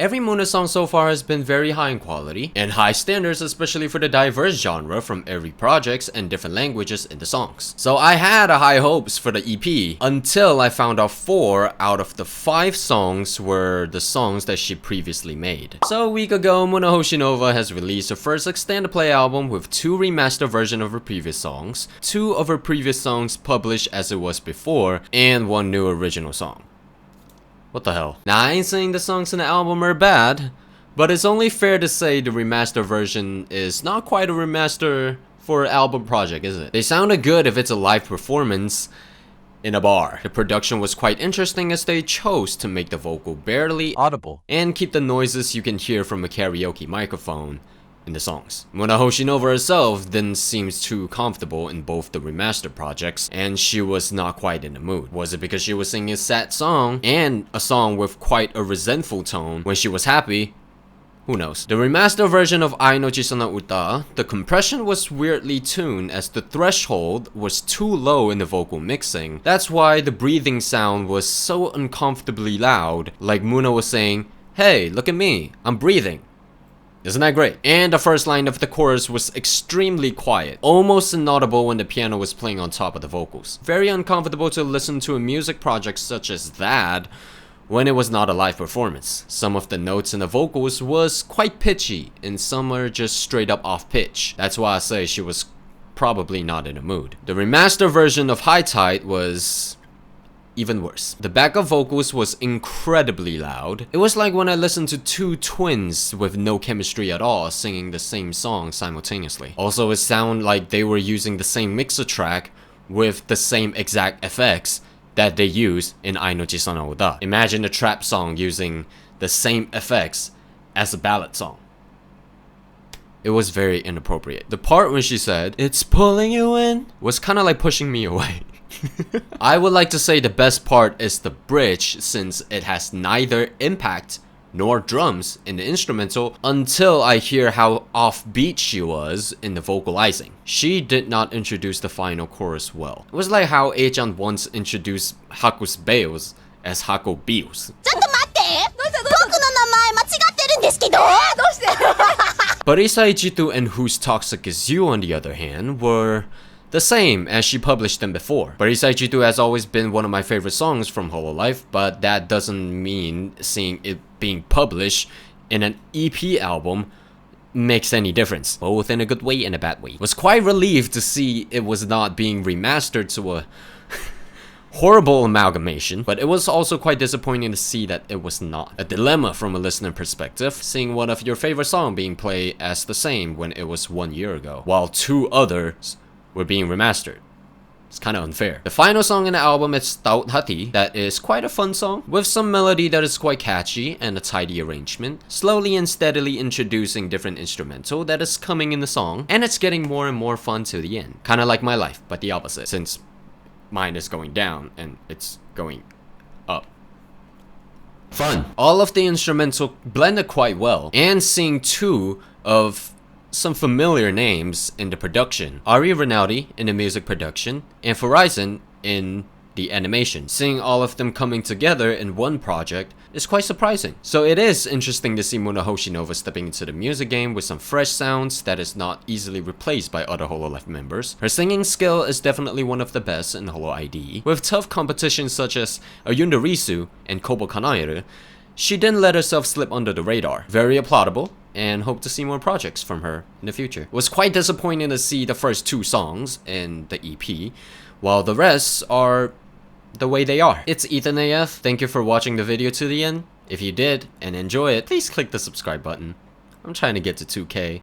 Every Moona song so far has been very high in quality and high standards, especially for the diverse genre from every projects and different languages in the songs. So I had high hopes for the EP until I found out 4 out of the 5 songs were the songs that she previously made. So a week ago, Moona Hoshinova has released her first extended play album with 2 remastered versions of her previous songs, 2 of her previous songs published as it was before, and 1 new original song. What the hell? Now, I ain't saying the songs in the album are bad, but it's only fair to say the remaster version is not quite a remaster for an album project, is it? They sounded good if it's a live performance in a bar. The production was quite interesting as they chose to make the vocal barely audible and keep the noises you can hear from a karaoke microphone in the songs. Moona Hoshinova herself didn't seem too comfortable in both the remastered projects, and she was not quite in the mood. Was it because she was singing a sad song and a song with quite a resentful tone when she was happy? Who knows? The remastered version of Ai no Chisana Uta, the compression was weirdly tuned as the threshold was too low in the vocal mixing. That's why the breathing sound was so uncomfortably loud, like Moona was saying, "Hey, look at me, I'm breathing." Isn't that great? And the first line of the chorus was extremely quiet, almost inaudible when the piano was playing on top of the vocals. Very uncomfortable to listen to a music project such as that when it was not a live performance. Some of the notes in the vocals was quite pitchy, and some are just straight up off pitch. That's why I say she was probably not in a mood. The remastered version of Hati was even worse. The backup vocals was incredibly loud. It was like when I listened to 2 twins with no chemistry at all singing the same song simultaneously. Also, it sounded like they were using the same mixer track with the same exact effects that they use in Ai no Chisana Uta. Imagine a trap song using the same effects as a ballad song. It was very inappropriate. The part when she said, "It's pulling you in," was kinda like pushing me away. I would like to say the best part is the bridge, since it has neither impact nor drums in the instrumental until I hear how offbeat she was in the vocalizing. She did not introduce the final chorus well. It was like how Eichan once introduced Haku's Beos as Hako Bios. Perisai, Jitu, and Whose Toxic Is You, on the other hand, were the same as she published them before. Perisai Jitu has always been one of my favorite songs from Hololive, but that doesn't mean seeing it being published in an EP album makes any difference, both in a good way and a bad way. Was quite relieved to see it was not being remastered to a horrible amalgamation, but it was also quite disappointing to see that it was not. A dilemma from a listener perspective, seeing one of your favorite songs being played as the same when it was 1 year ago, while 2 others were being remastered. It's kind of unfair. The final song in the album is Taut Hati, that is quite a fun song, with some melody that is quite catchy and a tidy arrangement, slowly and steadily introducing different instrumental that is coming in the song, and it's getting more and more fun to the end. Kinda like my life, but the opposite, since mine is going down and it's going up. Fun. All of the instrumental blended quite well, and seeing 2 of some familiar names in the production. Ari Rinaldi in the music production, and Perisai in the animation. Seeing all of them coming together in one project is quite surprising. So it is interesting to see Moona Hoshinova stepping into the music game with some fresh sounds that is not easily replaced by other Hololive members. Her singing skill is definitely one of the best in Holo ID. With tough competition such as Ayunda Risu and Kobo Kanaeru, she didn't let herself slip under the radar. Very applaudable, and hope to see more projects from her in the future. It was quite disappointing to see the first 2 songs in the EP, while the rest are the way they are. It's Ethan AF, thank you for watching the video to the end. If you did and enjoy it, please click the subscribe button. I'm trying to get to 2K.